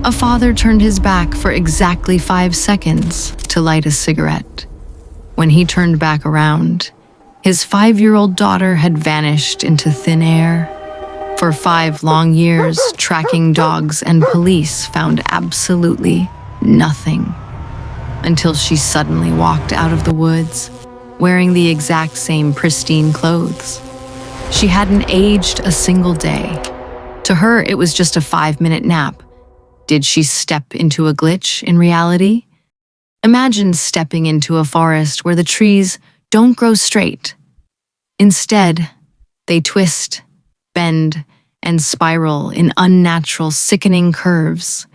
A father turned his back for exactly 5 seconds to light a cigarette. When he turned back around, his 5-year-old daughter had vanished into thin air. For 5 long years, tracking dogs and police found absolutely nothing, until she suddenly walked out of the woods, wearing the exact same pristine clothes. She hadn't aged a single day. To her, it was just a 5-minute nap. Did she step into a glitch in reality? Imagine stepping into a forest where the trees don't grow straight. Instead, they twist, bend, and spiral in unnatural, sickening curves,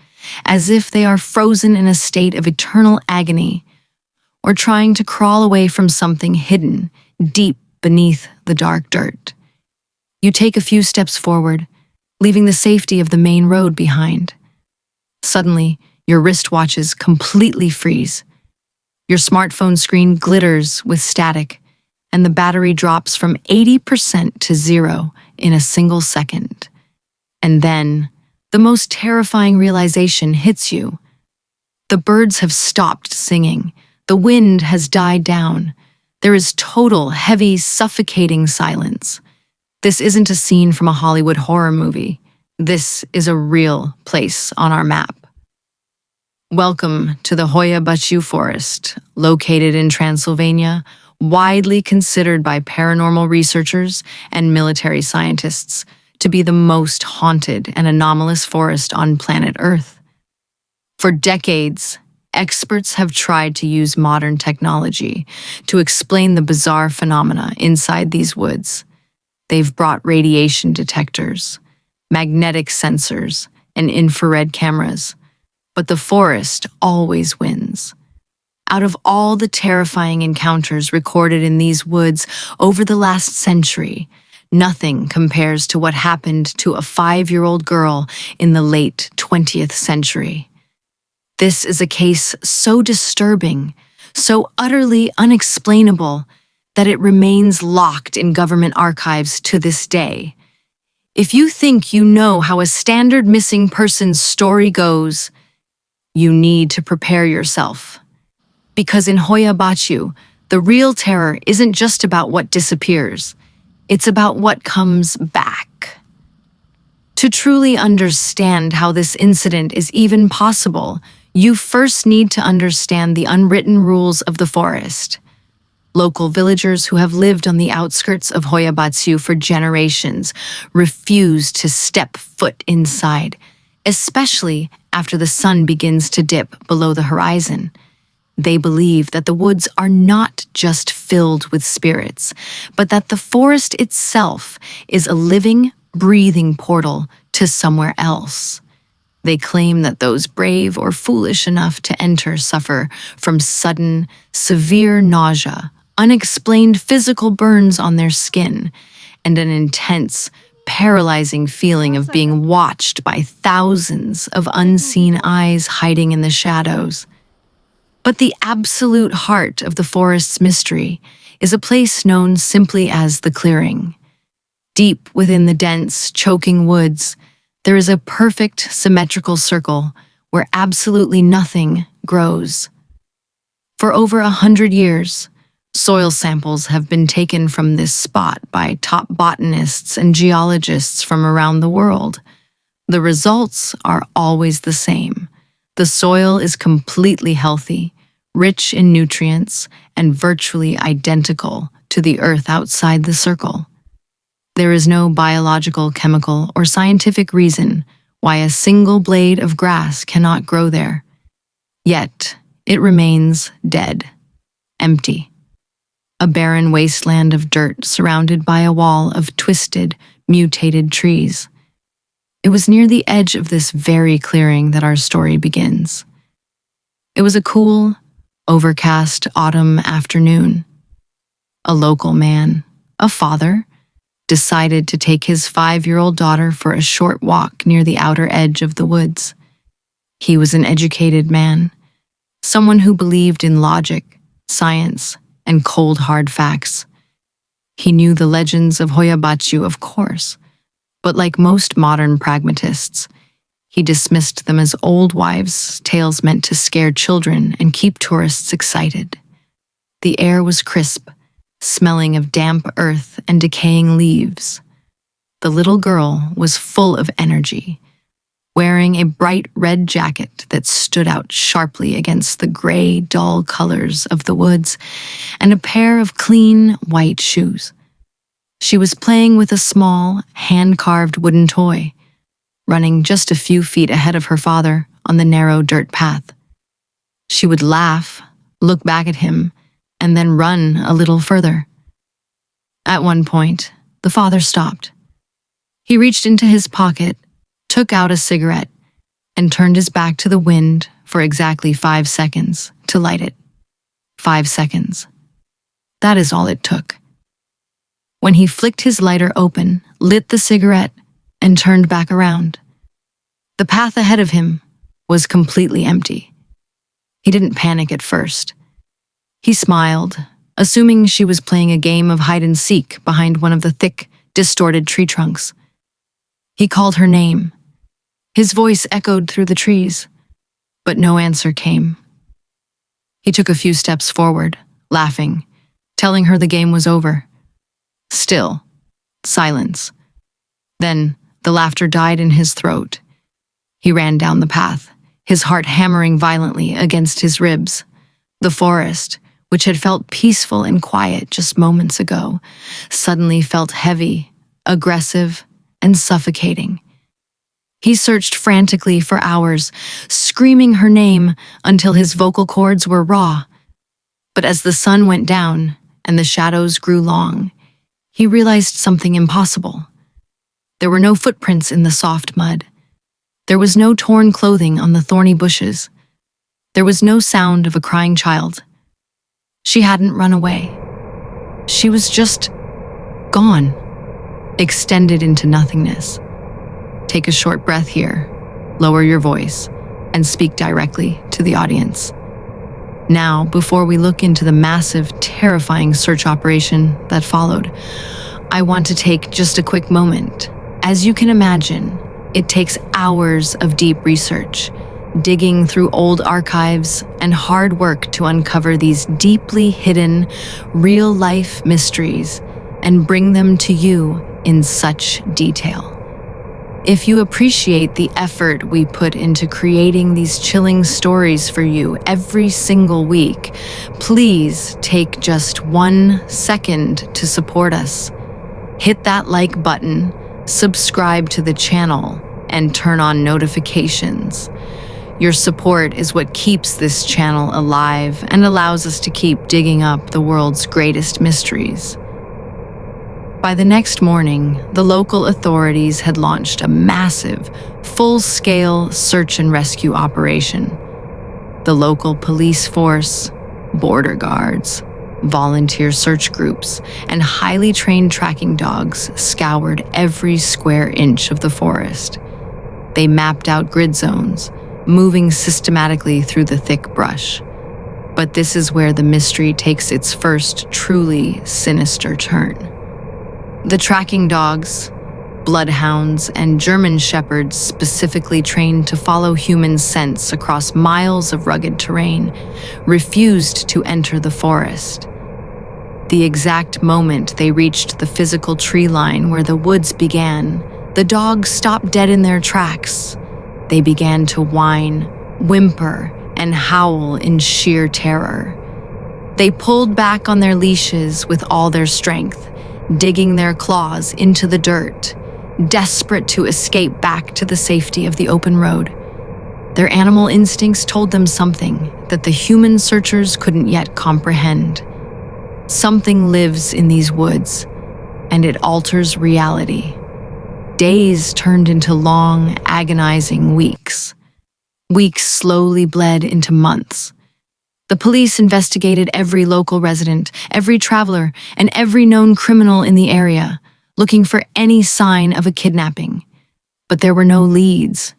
as if they are frozen in a state of eternal agony, or trying to crawl away from something hidden deep beneath the dark dirt. You take a few steps forward, leaving the safety of the main road behind. Suddenly, your wristwatches completely freeze. Your smartphone screen glitters with static, and the battery drops from 80% to 0 in a single second. And then, the most terrifying realization hits you. The birds have stopped singing. The wind has died down. There is total, heavy, suffocating silence. This isn't a scene from a Hollywood horror movie. This is a real place on our map. Welcome to the Hoia-Baciu Forest, located in Transylvania, widely considered by paranormal researchers and military scientists to be the most haunted and anomalous forest on planet Earth. For decades, experts have tried to use modern technology to explain the bizarre phenomena inside these woods. They've brought radiation detectors, magnetic sensors, and infrared cameras, but the forest always wins. Out of all the terrifying encounters recorded in these woods over the last century, nothing compares to what happened to a 5-year-old girl in the late 20th century. This is a case so disturbing, so utterly unexplainable, that it remains locked in government archives to this day. If you think you know how a standard missing persons story goes, you need to prepare yourself. Because in Hoia-Baciu, the real terror isn't just about what disappears. It's about what comes back. To truly understand how this incident is even possible, you first need to understand the unwritten rules of the forest. Local villagers who have lived on the outskirts of Hoia-Baciu for generations refuse to step foot inside, especially after the sun begins to dip below the horizon. They believe that the woods are not just filled with spirits, but that the forest itself is a living, breathing portal to somewhere else. They claim that those brave or foolish enough to enter suffer from sudden, severe nausea, unexplained physical burns on their skin, and an intense, paralyzing feeling of being watched by thousands of unseen eyes hiding in the shadows. But the absolute heart of the forest's mystery is a place known simply as the clearing. Deep within the dense, choking woods, there is a perfect symmetrical circle where absolutely nothing grows. For over 100 years, soil samples have been taken from this spot by top botanists and geologists from around the world. The results are always the same. The soil is completely healthy, rich in nutrients, and virtually identical to the earth outside the circle. There is no biological, chemical, or scientific reason why a single blade of grass cannot grow there. Yet, it remains dead, empty. A barren wasteland of dirt surrounded by a wall of twisted, mutated trees. It was near the edge of this very clearing that our story begins. It was a cool, overcast autumn afternoon. A local man, a father, decided to take his 5-year-old daughter for a short walk near the outer edge of the woods. He was an educated man, someone who believed in logic, science, and cold hard facts. He knew the legends of Hoia-Baciu, of course, but like most modern pragmatists, He dismissed them as old wives' tales meant to scare children and keep tourists excited. The air was crisp, smelling of damp earth and decaying leaves. The little girl was full of energy, wearing a bright red jacket that stood out sharply against the gray, dull colors of the woods, and a pair of clean, white shoes. She was playing with a small, hand-carved wooden toy, running just a few feet ahead of her father on the narrow dirt path. She would laugh, look back at him, and then run a little further. At one point, the father stopped. He reached into his pocket, took out a cigarette, and turned his back to the wind for exactly 5 seconds to light it. 5 seconds. That is all it took. When he flicked his lighter open, lit the cigarette, and turned back around, the path ahead of him was completely empty. He didn't panic at first. He smiled, assuming she was playing a game of hide-and-seek behind one of the thick, distorted tree trunks. He called her name. His voice echoed through the trees, but no answer came. He took a few steps forward, laughing, telling her the game was over. Still, silence. Then, the laughter died in his throat. He ran down the path, his heart hammering violently against his ribs. The forest, which had felt peaceful and quiet just moments ago, suddenly felt heavy, aggressive, and suffocating. He searched frantically for hours, screaming her name until his vocal cords were raw. But as the sun went down and the shadows grew long, he realized something impossible. There were no footprints in the soft mud. There was no torn clothing on the thorny bushes. There was no sound of a crying child. She hadn't run away. She was just gone, extended into nothingness. Take a short breath here, lower your voice, and speak directly to the audience. Now, before we look into the massive, terrifying search operation that followed, I want to take just a quick moment. As you can imagine, it takes hours of deep research, digging through old archives, and hard work to uncover these deeply hidden, real-life mysteries and bring them to you in such detail. If you appreciate the effort we put into creating these chilling stories for you every single week, please take just 1 second to support us. Hit that like button, subscribe to the channel, and turn on notifications. Your support is what keeps this channel alive and allows us to keep digging up the world's greatest mysteries. By the next morning, the local authorities had launched a massive, full-scale search and rescue operation. The local police force, border guards, volunteer search groups, and highly trained tracking dogs scoured every square inch of the forest. They mapped out grid zones, moving systematically through the thick brush. But this is where the mystery takes its first truly sinister turn. The tracking dogs, bloodhounds, and German shepherds specifically trained to follow human scents across miles of rugged terrain, refused to enter the forest. The exact moment they reached the physical tree line where the woods began, the dogs stopped dead in their tracks. They began to whine, whimper, and howl in sheer terror. They pulled back on their leashes with all their strength, digging their claws into the dirt, desperate to escape back to the safety of the open road. Their animal instincts told them something that the human searchers couldn't yet comprehend. Something lives in these woods, and it alters reality. Days turned into long, agonizing weeks. Weeks slowly bled into months. The police investigated every local resident, every traveler, and every known criminal in the area, looking for any sign of a kidnapping. But there were no leads,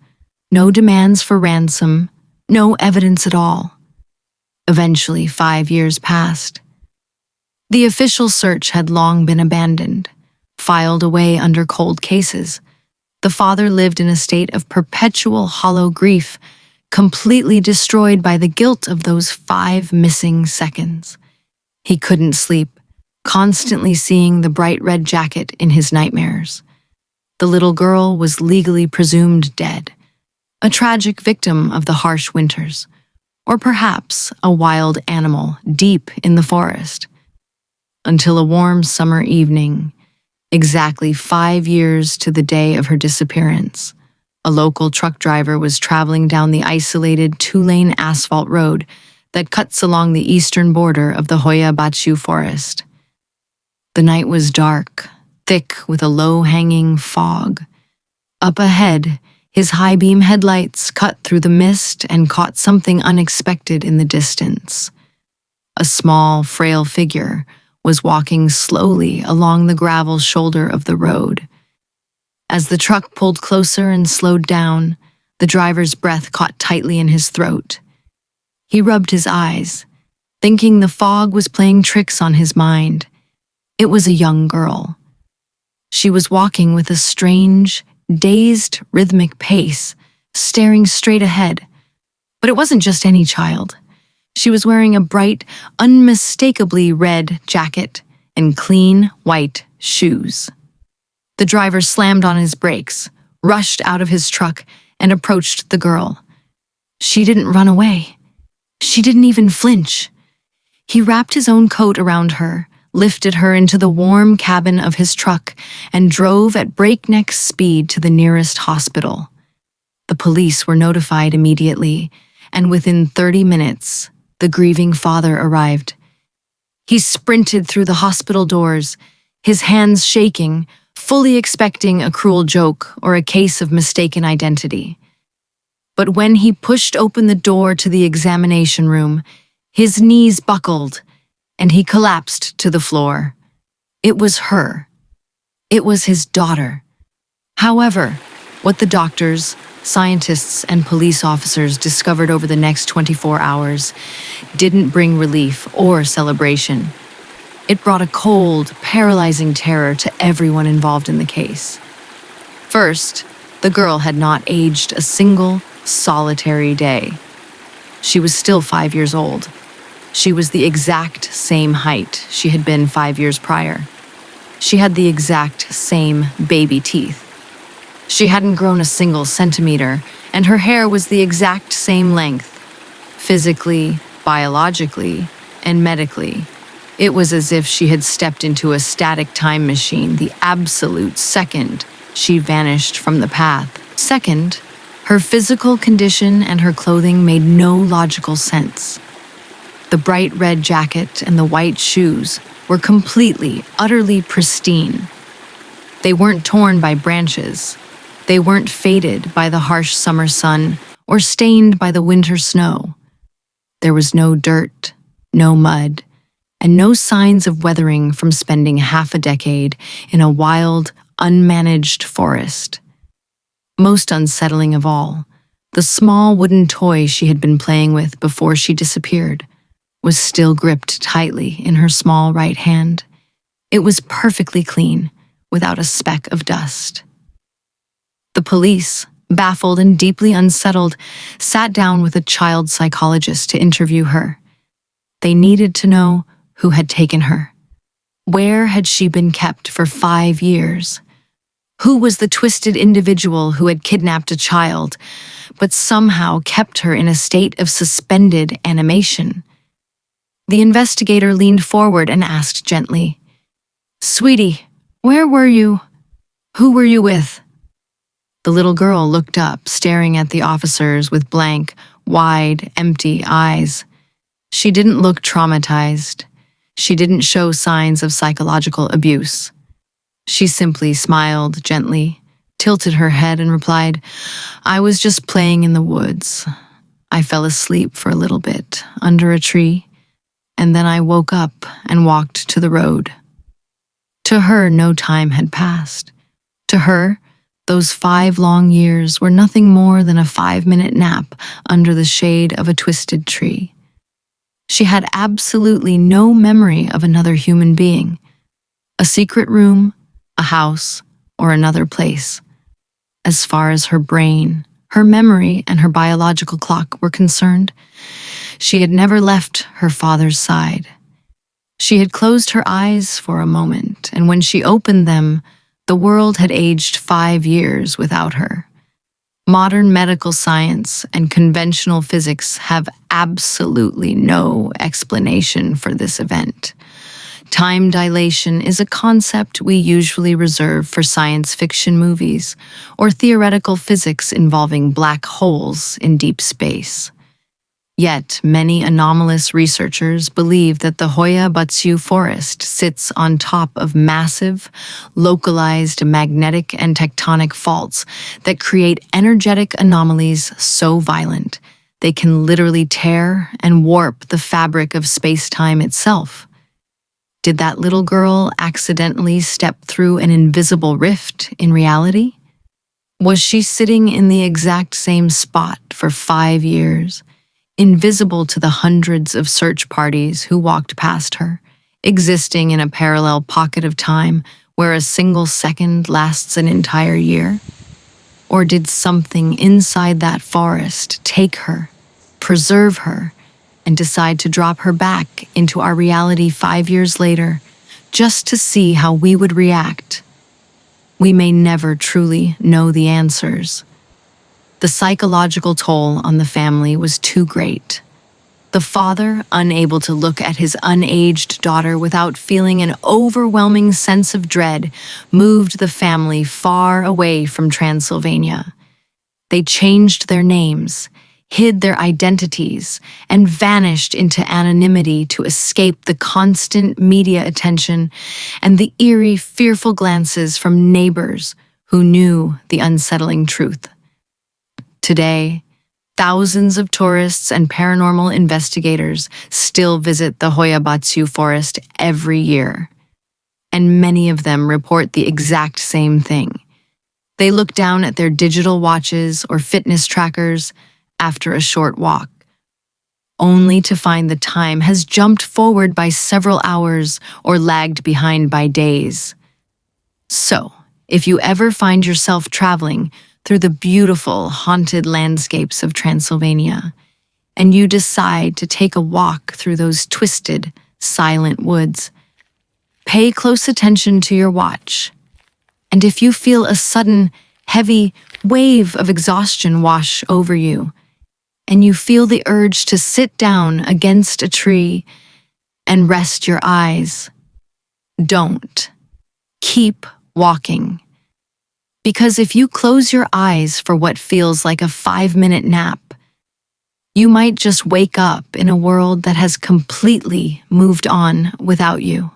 no demands for ransom, no evidence at all. Eventually, 5 years passed. The official search had long been abandoned, filed away under cold cases. The father lived in a state of perpetual hollow grief, completely destroyed by the guilt of those 5 missing seconds. He couldn't sleep, constantly seeing the bright red jacket in his nightmares. The little girl was legally presumed dead, a tragic victim of the harsh winters, or perhaps a wild animal deep in the forest. Until a warm summer evening, exactly 5 years to the day of her disappearance, a local truck driver was traveling down the isolated 2-lane asphalt road that cuts along the eastern border of the Hoia-Baciu Forest. The night was dark, thick with a low-hanging fog. Up ahead, his high-beam headlights cut through the mist and caught something unexpected in the distance. A small, frail figure was walking slowly along the gravel shoulder of the road. As the truck pulled closer and slowed down, the driver's breath caught tightly in his throat. He rubbed his eyes, thinking the fog was playing tricks on his mind. It was a young girl. She was walking with a strange, dazed, rhythmic pace, staring straight ahead. But it wasn't just any child. She was wearing a bright, unmistakably red jacket and clean, white shoes. The driver slammed on his brakes, rushed out of his truck, and approached the girl. She didn't run away. She didn't even flinch. He wrapped his own coat around her, lifted her into the warm cabin of his truck, and drove at breakneck speed to the nearest hospital. The police were notified immediately, and within 30 minutes, the grieving father arrived. He sprinted through the hospital doors, his hands shaking, fully expecting a cruel joke or a case of mistaken identity. But when he pushed open the door to the examination room, his knees buckled, and he collapsed to the floor. It was her. It was his daughter. However, what the doctors, scientists, and police officers discovered over the next 24 hours didn't bring relief or celebration. It brought a cold, paralyzing terror to everyone involved in the case. First, the girl had not aged a single, solitary day. She was still 5 years old. She was the exact same height she had been 5 years prior. She had the exact same baby teeth. She hadn't grown a single centimeter, and her hair was the exact same length. Physically, biologically, and medically, it was as if she had stepped into a static time machine the absolute second she vanished from the path. Second, her physical condition and her clothing made no logical sense. The bright red jacket and the white shoes were completely, utterly pristine. They weren't torn by branches. They weren't faded by the harsh summer sun or stained by the winter snow. There was no dirt, no mud, and no signs of weathering from spending half a decade in a wild, unmanaged forest. Most unsettling of all, the small wooden toy she had been playing with before she disappeared was still gripped tightly in her small right hand. It was perfectly clean, without a speck of dust. The police, baffled and deeply unsettled, sat down with a child psychologist to interview her. They needed to know who had taken her. Where had she been kept for 5 years? Who was the twisted individual who had kidnapped a child, but somehow kept her in a state of suspended animation? The investigator leaned forward and asked gently, "Sweetie, where were you? Who were you with?" The little girl looked up, staring at the officers with blank, wide, empty eyes. She didn't look traumatized. She didn't show signs of psychological abuse. She simply smiled gently, tilted her head, and replied, "I was just playing in the woods. I fell asleep for a little bit, under a tree, and then I woke up and walked to the road." To her, no time had passed. To her, those 5 long years were nothing more than a 5-minute nap under the shade of a twisted tree. She had absolutely no memory of another human being, a secret room, a house, or another place. as far as her brain, her memory, and her biological clock were concerned. She had never left her father's side. She had closed her eyes for a moment, and when she opened them, the world had aged 5 years without her. Modern medical science and conventional physics have absolutely no explanation for this event. Time dilation is a concept we usually reserve for science fiction movies or theoretical physics involving black holes in deep space. Yet, many anomalous researchers believe that the Hoia-Baciu Forest sits on top of massive, localized magnetic and tectonic faults that create energetic anomalies so violent they can literally tear and warp the fabric of space-time itself. Did that little girl accidentally step through an invisible rift in reality? Was she sitting in the exact same spot for 5 years? Invisible to the hundreds of search parties who walked past her, existing in a parallel pocket of time where a single second lasts an entire year? Or did something inside that forest take her, preserve her, and decide to drop her back into our reality 5 years later, just to see how we would react? We may never truly know the answers. The psychological toll on the family was too great. The father, unable to look at his unaged daughter without feeling an overwhelming sense of dread, moved the family far away from Transylvania. They changed their names, hid their identities, and vanished into anonymity to escape the constant media attention and the eerie, fearful glances from neighbors who knew the unsettling truth. Today, thousands of tourists and paranormal investigators still visit the Hoia-Baciu Forest every year, and many of them report the exact same thing. They look down at their digital watches or fitness trackers after a short walk, only to find the time has jumped forward by several hours or lagged behind by days. So, if you ever find yourself traveling through the beautiful, haunted landscapes of Transylvania, and you decide to take a walk through those twisted, silent woods, pay close attention to your watch. And if you feel a sudden, heavy wave of exhaustion wash over you, and you feel the urge to sit down against a tree and rest your eyes, don't. Keep walking. Because if you close your eyes for what feels like a 5-minute nap, you might just wake up in a world that has completely moved on without you.